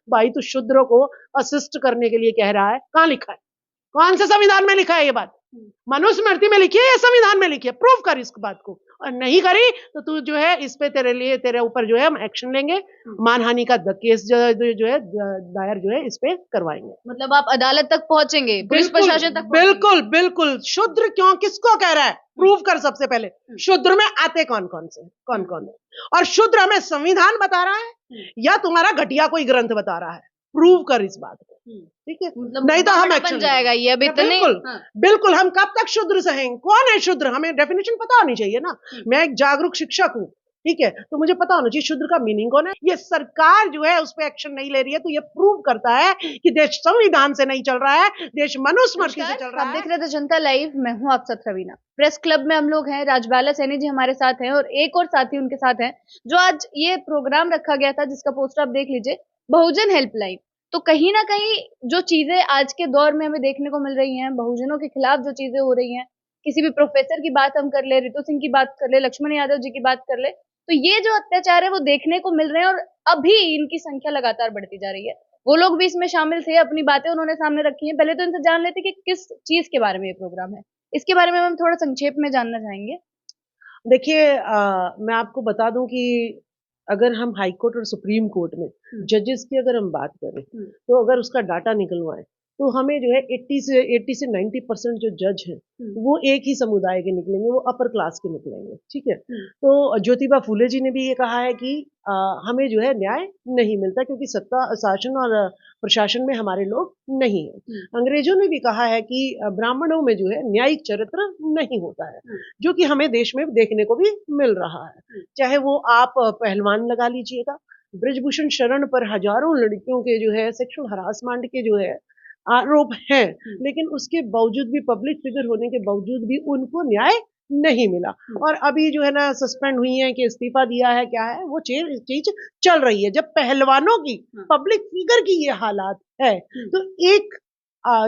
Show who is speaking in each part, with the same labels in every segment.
Speaker 1: भाई तू शूद्रों को असिस्ट करने के लिए कह रहा है, कहाँ लिखा है? कौन से संविधान में लिखा है ये बात? मनुस्मृति में लिखी है या संविधान में लिखी है? प्रूव कर इस बात को, और नहीं करी तो तू जो है इस पे तेरे ऊपर जो है हम एक्शन लेंगे, मानहानि का केस जो है दायर जो है इस पे करवाएंगे।
Speaker 2: मतलब आप अदालत तक पहुंचेंगे, पुलिस
Speaker 1: बिल्कुल
Speaker 2: प्रशासन तक
Speaker 1: बिल्कुल बिल्कुल। शूद्र क्यों, किसको कह रहा है? प्रूव कर सबसे पहले, शूद्र में आते कौन कौन है, और शूद्र हमें संविधान बता रहा है या तुम्हारा घटिया कोई ग्रंथ बता रहा है? प्रूव कर इस बात को, ठीक है?
Speaker 2: मतलब
Speaker 1: नहीं तो हम
Speaker 2: बन
Speaker 1: एक्शन
Speaker 2: जाएगा ये अब इतने।
Speaker 1: बिल्कुल बिल्कुल। हम कब तक शूद्र सहेंगे? कौन है शूद्र? हमें डेफिनेशन पता होनी चाहिए ना। मैं एक जागरूक शिक्षक हूँ, ठीक है, तो मुझे पता होना चाहिए शूद्र का मीनिंग कौन है। ये सरकार जो है उस पर एक्शन नहीं ले रही है, तो ये प्रूव करता है कि देश संविधान से नहीं चल रहा है, देश मनुस्मृति से चल रहा है।
Speaker 2: आप देख रहे थे जनता लाइव, मैं हूँ आप साथ रवीना। प्रेस क्लब में हम लोग हैं, राजबाला सैनी जी हमारे साथ हैं और एक और साथी उनके साथ हैं। जो आज ये प्रोग्राम रखा गया था जिसका पोस्टर आप देख लीजिए, बहुजन हेल्पलाइन। तो कहीं ना कहीं जो चीजें आज के दौर में हमें देखने को मिल रही हैं, बहुजनों के खिलाफ जो चीजें हो रही हैं, किसी भी प्रोफेसर की बात हम कर ले, रितु सिंह की बात कर ले, लक्ष्मण यादव जी की बात कर ले, तो ये जो अत्याचार है वो देखने को मिल रहे हैं और अभी इनकी संख्या लगातार बढ़ती जा रही है। वो लोग भी इसमें शामिल थे, अपनी बातें उन्होंने सामने रखी हैं। पहले तो इनसे जान लेते कि किस चीज के बारे में ये प्रोग्राम है, इसके बारे में हम थोड़ा संक्षेप में जानना चाहेंगे।
Speaker 1: देखिए, मैं आपको बता दूं कि अगर हम हाई कोर्ट और सुप्रीम कोर्ट में जजेस की अगर हम बात करें, तो अगर उसका डाटा निकलवाएं तो हमें जो है 80 से 90% जो जज हैं वो एक ही समुदाय के निकलेंगे, वो अपर क्लास के निकलेंगे, ठीक है? तो ज्योतिबा फूले जी ने भी ये कहा है कि हमें जो है न्याय नहीं मिलता क्योंकि सत्ता शासन और प्रशासन में हमारे लोग नहीं है। अंग्रेजों ने भी कहा है कि ब्राह्मणों में जो है न्यायिक चरित्र नहीं होता है, जो कि हमें देश में देखने को भी मिल रहा है। चाहे वो आप पहलवान लगा लीजिएगा, ब्रजभूषण शरण पर हजारों लड़कियों के जो है सेक्सुअल हरासमेंट के जो है आरोप हैं, लेकिन उसके बावजूद भी, पब्लिक फिगर होने के बावजूद भी उनको न्याय नहीं मिला। और अभी जो है ना सस्पेंड हुई है कि इस्तीफा दिया है, क्या है वो चीज चल रही है। जब पहलवानों की, पब्लिक फिगर की ये हालात है, तो एक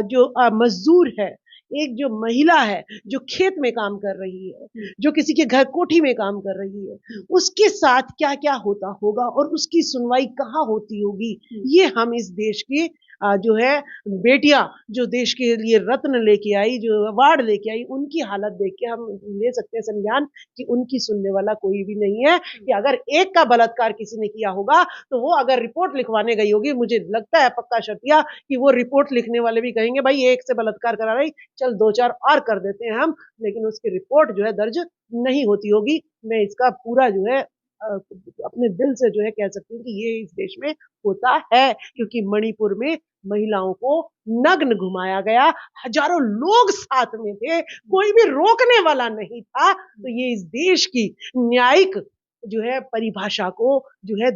Speaker 1: जो मजदूर है, एक जो महिला है जो खेत में काम कर रही है, जो किसी के घर कोठी में काम कर रही है, उसके साथ क्या क्या होता होगा और उसकी सुनवाई कहाँ होती होगी, ये हम इस देश की जो है बेटियां, जो देश के लिए रत्न लेके आई, जो अवार्ड लेके आई, उनकी हालत देख के हम ले सकते हैं संज्ञान कि उनकी सुनने वाला कोई भी नहीं है। कि अगर एक का बलात्कार किसी ने किया होगा तो वो अगर रिपोर्ट लिखवाने गई होगी, मुझे लगता है पक्का शर्तिया कि वो रिपोर्ट लिखने वाले भी कहेंगे भाई एक से बलात्कार करा रही, चल 2-4 और कर देते हैं हम, लेकिन उसकी रिपोर्ट जो है दर्ज नहीं होती होगी। मैं इसका पूरा जो है अपने दिल से जो है कह सकती हूँ कि ये इस देश में होता है, क्योंकि मणिपुर में महिलाओं को नग्न घुमाया गया, हजारों लोग साथ में थे, कोई भी रोकने वाला नहीं था। तो ये इस देश की न्यायिक जो है परिभाषा को जो है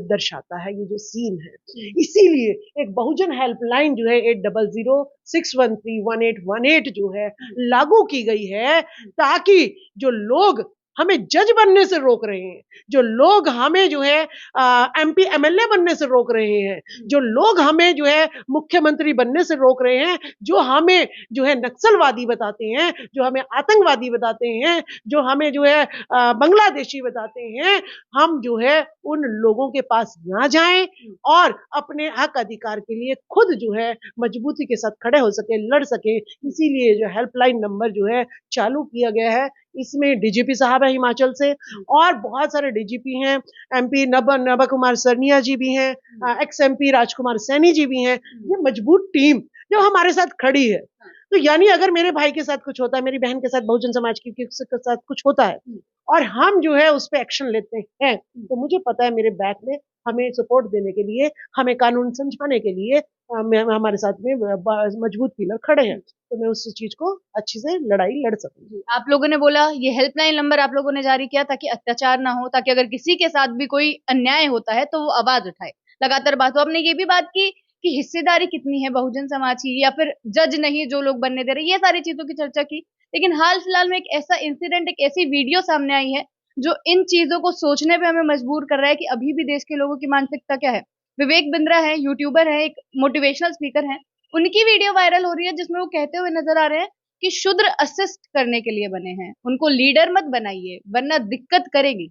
Speaker 1: दर्शाता है, ये जो सीन है। इसीलिए एक बहुजन हेल्पलाइन जो है 8006131818 जो है लागू की गई है, ताकि जो लोग हमें जज बनने से रोक रहे हैं, जो लोग हमें जो है एमपी एमएलए बनने से रोक रहे हैं, जो लोग हमें जो है मुख्यमंत्री बनने से रोक रहे हैं, जो हमें जो है नक्सलवादी बताते हैं, जो हमें आतंकवादी बताते हैं, जो हमें जो है बांग्लादेशी बताते हैं, हम जो है उन लोगों के पास ना जाएं और अपने हक अधिकार के लिए खुद जो है मजबूती के साथ खड़े हो सके, लड़ सके। इसीलिए जो हेल्पलाइन नंबर जो है चालू किया गया है। इसमें डीजीपी साहब है हिमाचल से, और बहुत सारे डीजीपी हैं, एमपी नभ कुमार सरनिया जी भी हैं, एक्स एमपी राजकुमार सैनी जी भी हैं। ये मजबूत टीम जो हमारे साथ खड़ी है, तो यानी अगर मेरे भाई के साथ कुछ होता है, मेरी बहन के साथ, बहुजन समाज के साथ कुछ होता है और हम जो है उस पर एक्शन लेते हैं, तो मुझे पता है मेरे बैक में हमें सपोर्ट देने के लिए, हमें कानून समझाने के लिए हमारे साथ में मजबूत पिलर खड़े हैं, तो मैं उस चीज को अच्छी से लड़ाई लड़ सकूंगी।
Speaker 2: आप लोगों ने बोला ये हेल्पलाइन नंबर आप लोगों ने जारी किया ताकि अत्याचार ना हो, ताकि अगर किसी के साथ भी कोई अन्याय होता है तो वो आवाज उठाए, लगातार बात हो। आपने ये भी बात की कि हिस्सेदारी कितनी है बहुजन समाज की, या फिर जज नहीं जो लोग बनने दे रहे, ये सारी चीजों की चर्चा की। लेकिन हाल फिलहाल में एक ऐसा इंसिडेंट, एक ऐसी वीडियो सामने आई है जो इन चीजों को सोचने पे हमें मजबूर कर रहा है कि अभी भी देश के लोगों की मानसिकता क्या है। विवेक बिंद्रा है, यूट्यूबर है, एक मोटिवेशनल स्पीकर है, उनकी वीडियो वायरल हो रही है जिसमें वो कहते हुए नजर आ रहे हैं कि शूद्र असिस्ट करने के लिए बने हैं, उनको लीडर मत बनाइए वरना दिक्कत करेगी।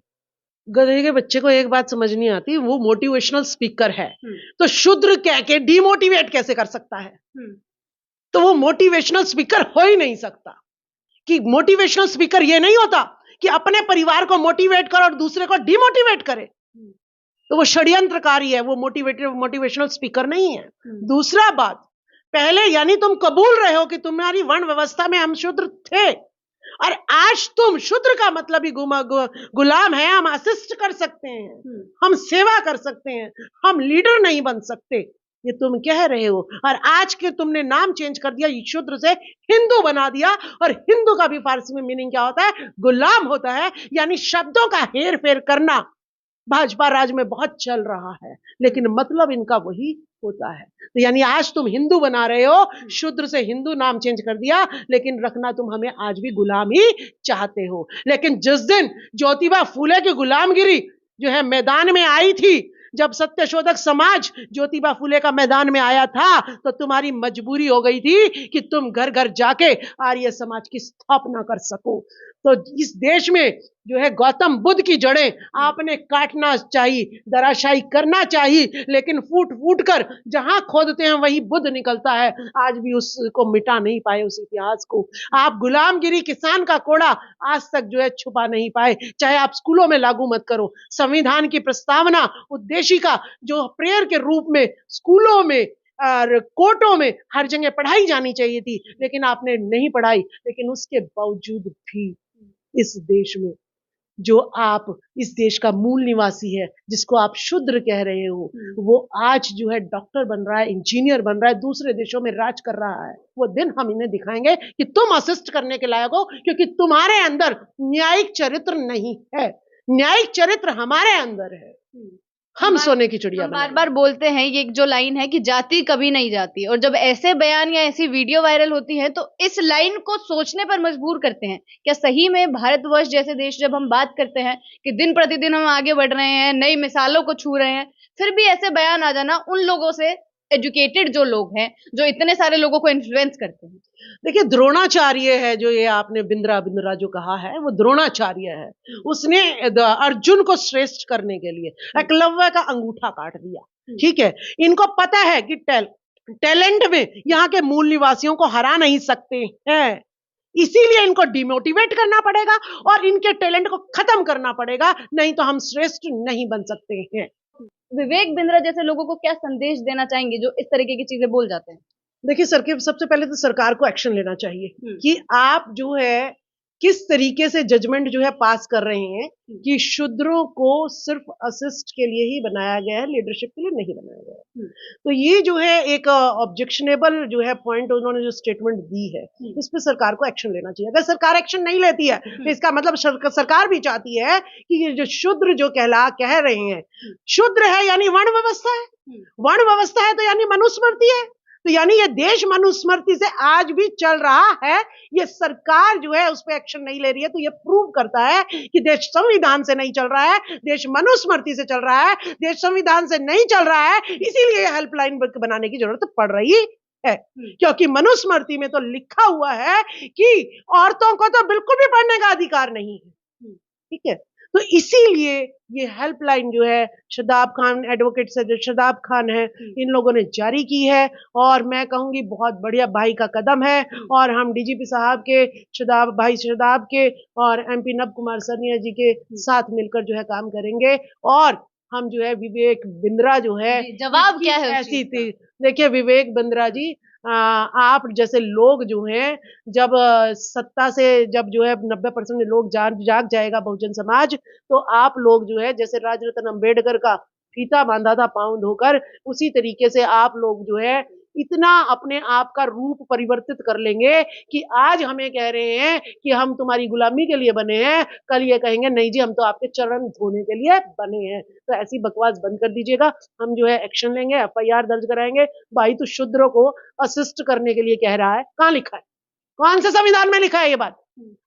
Speaker 1: गधे के बच्चे को एक बात समझ नहीं आती, वो मोटिवेशनल स्पीकर है तो शूद्र कह के डिमोटिवेट कैसे कर सकता है? तो वो मोटिवेशनल स्पीकर हो ही नहीं सकता। कि मोटिवेशनल स्पीकर ये नहीं होता कि अपने परिवार को मोटिवेट करे और दूसरे को डिमोटिवेट करे, तो वो षड्यंत्रकारी है, वो मोटिवेशनल स्पीकर नहीं है। दूसरा बात, पहले यानी तुम कबूल रहे हो कि तुम्हारी वर्ण व्यवस्था में हम शूद्र थे, और आज तुम शूद्र का मतलब ही गुलाम है। हम असिस्ट कर सकते हैं, हम सेवा कर सकते हैं, हम लीडर नहीं बन सकते, ये तुम कह रहे हो। और आज के तुमने नाम चेंज कर दिया, शूद्र से हिंदू बना दिया, और हिंदू का भी फारसी में मीनिंग क्या होता है? गुलाम होता है। यानी शब्दों का हेर फेर करना भाजपा राज में बहुत चल रहा है, लेकिन मतलब इनका वही होता है। तो यानी आज तुम हिंदू बना रहे हो, शूद्र से हिंदू नाम चेंज कर दिया, लेकिन रखना तुम हमें आज भी गुलाम ही चाहते हो। लेकिन जिस दिन ज्योतिबा फूले की गुलामगिरी जो है मैदान में आई थी, जब सत्यशोधक समाज ज्योतिबा फूले का मैदान में आया था, तो तुम्हारी मजबूरी हो गई थी कि तुम घर घर जाके आर्य समाज की स्थापना कर सको। तो इस देश में जो है गौतम बुद्ध की जड़ें आपने काटना चाहिए, दराशाई करना चाहिए, लेकिन फूट फूट कर जहां खोदते हैं वही बुद्ध निकलता है। आज भी उसको मिटा नहीं पाए, उस इतिहास को। आप गुलामगिरी, किसान का कोड़ा आज तक जो है छुपा नहीं पाए, चाहे आप स्कूलों में लागू मत करो। संविधान की प्रस्तावना, उद्देशिका जो प्रेयर के रूप में स्कूलों में और कोर्टों में हर जगह पढ़ाई जानी चाहिए थी, लेकिन आपने नहीं पढ़ाई। लेकिन उसके बावजूद भी इस देश में जो आप इस देश का मूल निवासी है, जिसको आप शूद्र कह रहे हो, वो आज जो है डॉक्टर बन रहा है, इंजीनियर बन रहा है, दूसरे देशों में राज कर रहा है। वो दिन हम इन्हें दिखाएंगे कि तुम असिस्ट करने के लायक हो, क्योंकि तुम्हारे अंदर न्यायिक चरित्र नहीं है। न्यायिक चरित्र हमारे अंदर है। हम सोने की चिड़िया
Speaker 2: बार बार बोलते हैं, ये जो लाइन है कि जाति कभी नहीं जाती, और जब ऐसे बयान या ऐसी वीडियो वायरल होती है तो इस लाइन को सोचने पर मजबूर करते हैं। क्या सही में भारतवर्ष जैसे देश, जब हम बात करते हैं कि दिन प्रतिदिन हम आगे बढ़ रहे हैं, नई मिसालों को छू रहे हैं, फिर भी ऐसे बयान आ जाना उन लोगों से, एजुकेटेड जो लोग हैं, जो इतने सारे लोगों को इन्फ्लुएंस करते हैं?
Speaker 1: देखिए, द्रोणाचार्य है जो ये आपने बिंद्रा जो कहा है, वो द्रोणाचार्य है। उसने अर्जुन को श्रेष्ठ करने के लिए एकलव्य का अंगूठा काट दिया। ठीक है, इनको पता है कि टैलेंट में यहाँ के मूल निवासियों को हरा नहीं सकते हैं, इसीलिए इनको डिमोटिवेट करना पड़ेगा और इनके टैलेंट को खत्म करना पड़ेगा, नहीं तो हम श्रेष्ठ नहीं बन सकते हैं।
Speaker 2: विवेक बिंद्रा जैसे लोगों को क्या संदेश देना चाहेंगे जो इस तरीके की चीजें बोल जाते हैं?
Speaker 1: देखिए सर, सबसे पहले तो सरकार को एक्शन लेना चाहिए कि आप जो है किस तरीके से जजमेंट जो है पास कर रहे हैं कि शूद्रों को सिर्फ असिस्ट के लिए ही बनाया गया है, लीडरशिप के लिए नहीं बनाया गया है। तो ये जो है एक ऑब्जेक्शनेबल जो है पॉइंट उन्होंने जो स्टेटमेंट दी है, इस पे सरकार को एक्शन लेना चाहिए। अगर सरकार एक्शन नहीं लेती है तो इसका मतलब सरकार भी चाहती है कि ये जो शूद्र जो कह रहे हैं, शूद्र है यानी वर्ण व्यवस्था है, वर्ण व्यवस्था है तो यानी मनुस्मृति है, तो यानी ये देश मनुस्मृति से आज भी चल रहा है। ये सरकार जो है उस पर एक्शन नहीं ले रही है, तो ये प्रूव करता है कि देश संविधान से नहीं चल रहा है, देश मनुस्मृति से चल रहा है, देश संविधान से नहीं चल रहा है। इसीलिए हेल्पलाइन बनाने की जरूरत पड़ रही है, क्योंकि मनुस्मृति में तो लिखा हुआ है कि औरतों को तो बिल्कुल भी पढ़ने का अधिकार नहीं है। ठीक है, तो इसीलिए ये हेल्पलाइन जो है शदाब खान, एडवोकेट सैयद शदाब खान है, इन लोगों ने जारी की है, और मैं कहूंगी बहुत बढ़िया भाई का कदम है। और हम डीजीपी साहब के, भाई शदाब के और एमपी नव कुमार सरनिया जी के साथ मिलकर जो है काम करेंगे, और हम जो है विवेक बिंद्रा जो है,
Speaker 2: जवाब क्या है
Speaker 1: ऐसी थी। देखिए विवेक बिंद्रा जी, आप जैसे लोग जो हैं, जब सत्ता से जब जो है 90% लोग जाग जाएगा बहुजन समाज, तो आप लोग जो है जैसे राजरत्न अंबेडकर का फीता बांधा था पांव धोकर, उसी तरीके से आप लोग जो है इतना अपने आप का रूप परिवर्तित कर लेंगे कि आज हमें कह रहे हैं कि हम तुम्हारी गुलामी के लिए बने हैं, कल ये कहेंगे नहीं जी हम तो आपके चरण धोने के लिए बने हैं। तो ऐसी बकवास बंद कर दीजिएगा, हम जो है एक्शन लेंगे, एफआईआर दर्ज कराएंगे। भाई तो शूद्रों को असिस्ट करने के लिए कह रहा है, कहाँ लिखा है? कौन से संविधान में लिखा है ये बात?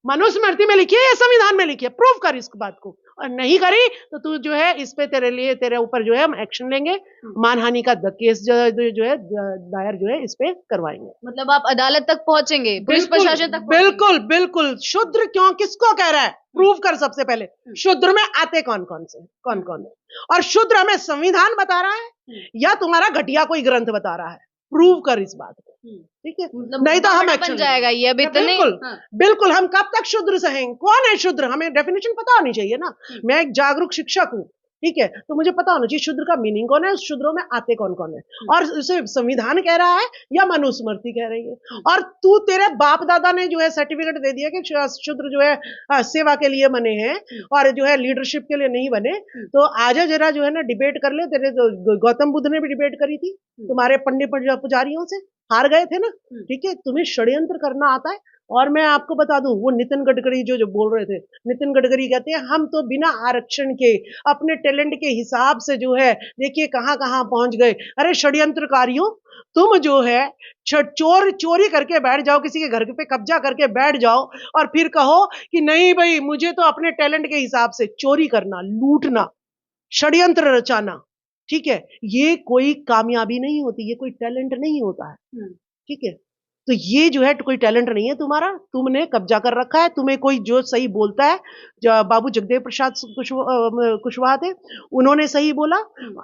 Speaker 1: मनुस्मृति में लिखी है या संविधान में लिखी है? प्रूव कर इस बात को। और नहीं करी तो तू जो है इस पे तेरे ऊपर जो है हम एक्शन लेंगे, मानहानि का केस जो है दायर जो है इस पे करवाएंगे।
Speaker 2: मतलब आप अदालत तक पहुंचेंगे, पुलिस
Speaker 1: बिल्कुल
Speaker 2: प्रशासन तक पहुंचेंगे?
Speaker 1: बिल्कुल बिल्कुल। शूद्र क्यों, किसको कह रहा है, प्रूव कर सबसे पहले। शूद्र में आते कौन कौन से, कौन कौन है, और शूद्र हमें संविधान बता रहा है या तुम्हारा घटिया कोई ग्रंथ बता रहा है, प्रूव कर इस बात को, ठीक है।
Speaker 2: मतलब
Speaker 1: नहीं तो हम
Speaker 2: बन
Speaker 1: एक्शन
Speaker 2: जाएगा ये अब इतने।
Speaker 1: बिल्कुल बिल्कुल। हम कब तक शूद्र सहेंगे, कौन है शूद्र, हमें डेफिनेशन पता होनी चाहिए ना। मैं एक जागरूक शिक्षक हूँ, ठीक है, तो मुझे पता होना चाहिए शूद्र का मीनिंग कौन है, शूद्रों में आते कौन कौन है, और उसे संविधान कह रहा है या मनुस्मृति कह रही है। और तू, तेरे बाप दादा ने जो है सर्टिफिकेट दे दिया कि शूद्र जो है सेवा के लिए बने हैं और जो है लीडरशिप के लिए नहीं बने, तो आजा जरा जो है ना डिबेट कर ले। तेरे गौतम बुद्ध ने भी डिबेट करी थी तुम्हारे पंडित पुजारियों से, हार गए थे ना, ठीक है। तुम्हें षड्यंत्र करना आता है। और मैं आपको बता दूं, वो नितिन गडकरी जो बोल रहे थे, नितिन गडकरी कहते हैं हम तो बिना आरक्षण के अपने टैलेंट के हिसाब से जो है देखिए कहां कहां पहुंच गए। अरे षड्यंत्रकारियों, तुम जो है चोरी करके बैठ जाओ, किसी के घर पे कब्जा करके बैठ जाओ और फिर कहो कि नहीं भाई मुझे तो अपने टैलेंट के हिसाब से चोरी करना, लूटना, षड्यंत्र रचाना, ठीक है, ये कोई कामयाबी नहीं होती, ये कोई टैलेंट नहीं होता है, ठीक है। तो ये जो है कोई टैलेंट नहीं है तुम्हारा, तुमने कब्जा कर रखा है। तुम्हें कोई जो सही बोलता है, बाबू जगदेव प्रसाद कुशवाहा थे, उन्होंने सही बोला,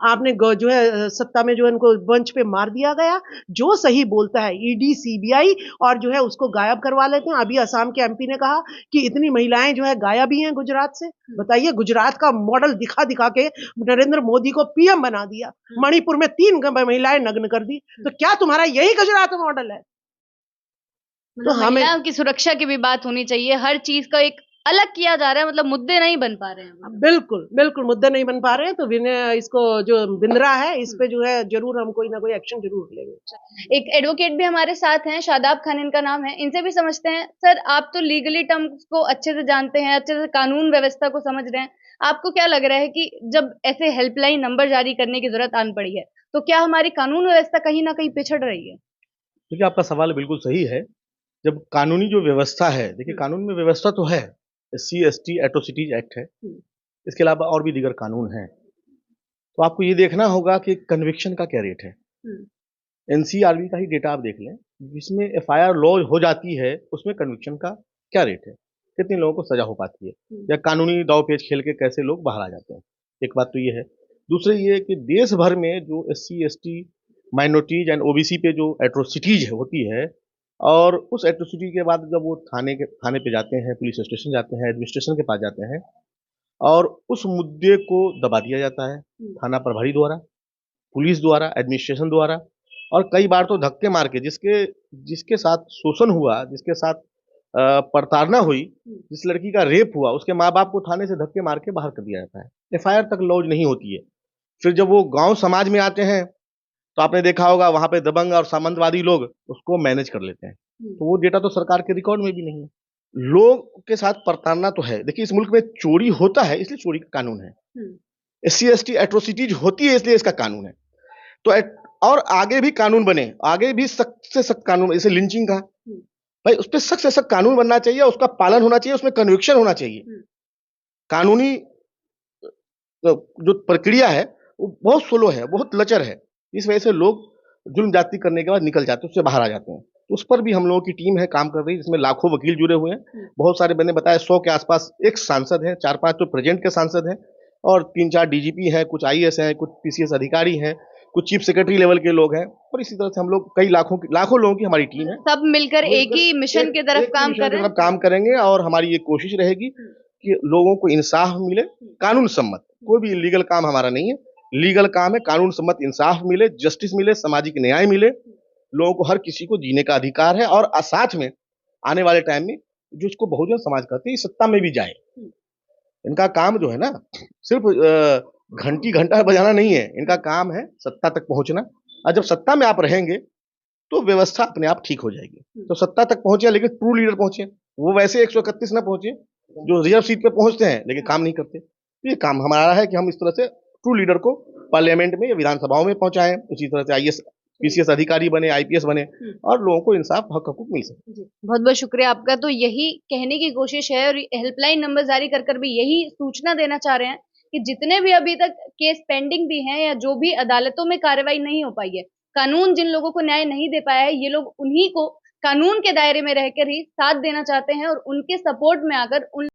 Speaker 1: आपने जो है सत्ता में जो है उनको मंच पे मार दिया गया। जो सही बोलता है ईडी सीबीआई और जो है उसको गायब करवा लेते हैं। अभी असम के एमपी ने कहा कि इतनी महिलाएं जो है गायब ही हैं गुजरात से। बताइए, गुजरात का मॉडल दिखा दिखा के नरेंद्र मोदी को पीएम बना दिया, मणिपुर में 3 महिलाएं नग्न कर दी। तो क्या तुम्हारा यही गुजरात मॉडल है?
Speaker 2: तो महिलाओं की सुरक्षा की भी बात होनी चाहिए, हर चीज का एक अलग किया जा रहा है, मतलब मुद्दे नहीं बन पा रहे हैं।
Speaker 1: बिल्कुल बिल्कुल मुद्दे नहीं बन पा रहे हैं। तो इसको जो बिंद्रा है इस पे जो है जरूर हम कोई ना कोई एक्शन जरूर लेंगे।
Speaker 2: एक एडवोकेट भी हमारे साथ हैं, शादाब खान इनका नाम है, इनसे भी समझते हैं। सर, आप तो लीगली टर्म्स को अच्छे से जानते हैं, अच्छे से कानून व्यवस्था को समझ रहे हैं, आपको क्या लग रहा है कि जब ऐसे हेल्पलाइन नंबर जारी करने की जरूरत आन पड़ी है तो क्या हमारी कानून व्यवस्था कहीं ना कहीं पिछड़ रही है?
Speaker 3: देखिए, आपका सवाल बिल्कुल सही है। जब कानूनी जो व्यवस्था है, देखिए कानून में व्यवस्था तो है, SC/ST एट्रोसिटीज एक्ट है, इसके अलावा और भी दीगर कानून हैं। तो आपको ये देखना होगा कि कन्विक्शन का क्या रेट है। NCRB का ही डेटा आप देख लें, जिसमें FIR लॉज हो जाती है उसमें कन्विक्शन का क्या रेट है, कितने लोगों को सजा हो पाती है, या कानूनी दाव पेच खेल के कैसे लोग बाहर आ जाते हैं। एक बात तो ये है। दूसरी ये कि देश भर में जो SC/ST माइनॉरिटीज एंड OBC पे जो एट्रोसिटीज होती है, और उस एट्रोसिटी के बाद जब वो थाने पे जाते हैं, पुलिस स्टेशन जाते हैं, एडमिनिस्ट्रेशन के पास जाते हैं, और उस मुद्दे को दबा दिया जाता है थाना प्रभारी द्वारा, पुलिस द्वारा, एडमिनिस्ट्रेशन द्वारा, और कई बार तो धक्के मार के जिसके साथ शोषण हुआ, जिसके साथ प्रताड़ना हुई, जिस लड़की का रेप हुआ, उसके माँ बाप को थाने से धक्के मार के बाहर कर दिया जाता है। FIR तक लॉज नहीं होती है। फिर जब वो गांव समाज में आते हैं तो आपने देखा होगा वहां पे दबंग और सामंतवादी लोग उसको मैनेज कर लेते हैं। तो वो डेटा तो सरकार के रिकॉर्ड में भी नहीं है। लोग के साथ प्रताड़ना तो है। देखिए, इस मुल्क में चोरी होता है इसलिए चोरी का कानून है, SC/ST एट्रोसिटीज होती है इसलिए इसका कानून है। तो और आगे भी कानून बने, आगे भी सख्त से सख्त कानून, जैसे लिंचिंग का, भाई उस पर सख्त से सख्त कानून बनना चाहिए, उसका पालन होना चाहिए, उसमें कन्विक्शन होना चाहिए। कानूनी जो प्रक्रिया है वो बहुत स्लो है, बहुत लचर है। इस वजह से लोग जुल्म जाति करने के बाद निकल जाते हैं, उससे बाहर आ जाते हैं। तो उस पर भी हम लोगों की टीम है, काम कर रही है, जिसमें लाखों वकील जुड़े हुए हैं। बहुत सारे, मैंने बताया 100 के आसपास एक सांसद है, 4-5 तो प्रेजेंट के सांसद हैं, और 3-4 DGP हैं, कुछ IAS हैं, कुछ PCS अधिकारी हैं, कुछ चीफ सेक्रेटरी लेवल के लोग हैं, और इसी तरह से हम लोग कई लाखों लोगों की हमारी टीम है।
Speaker 2: सब मिलकर एक ही मिशन की तरफ काम
Speaker 3: करेंगे, और हमारी ये कोशिश रहेगी कि लोगों को इंसाफ मिले, कानून सम्मत। कोई भी इलीगल काम हमारा नहीं है, लीगल काम है, कानून सम्मत इंसाफ मिले, जस्टिस मिले, सामाजिक न्याय मिले, लोगों को हर किसी को जीने का अधिकार है। और साथ में आने वाले टाइम में जो इसको बहुजन समाज कहते हैं, सत्ता में भी जाए। इनका काम जो है ना, सिर्फ घंटा बजाना नहीं है, इनका काम है सत्ता तक पहुंचना। और जब सत्ता में आप रहेंगे तो व्यवस्था अपने आप ठीक हो जाएगी। तो सत्ता तक पहुंचे, लेकिन ट्रू लीडर पहुंचे। वो वैसे 131 ना पहुंचे जो रिजर्व सीट पे पहुंचते हैं लेकिन काम नहीं करते। तो ये काम हमारा है कि हम इस तरह से ट्रू लीडर को पार्लियामेंट में या विधानसभाओं में पहुंचाएं। उसी तरह से IAS पीसीएस अधिकारी बने, आईपीएस बने और लोगों को इंसाफ हक हकूक मिल सके।
Speaker 2: बहुत बहुत शुक्रिया आपका। तो यही कहने की कोशिश है और हेल्पलाइन नंबर जारी कर भी यही सूचना देना चाह रहे हैं कि जितने भी अभी तक केस पेंडिंग भी हैं या जो भी अदालतों में कार्रवाई नहीं हो पाई है, कानून जिन लोगों को न्याय नहीं दे पाया है, ये लोग उन्हीं को कानून के दायरे में रहकर ही साथ देना चाहते हैं और उनके सपोर्ट में आकर उन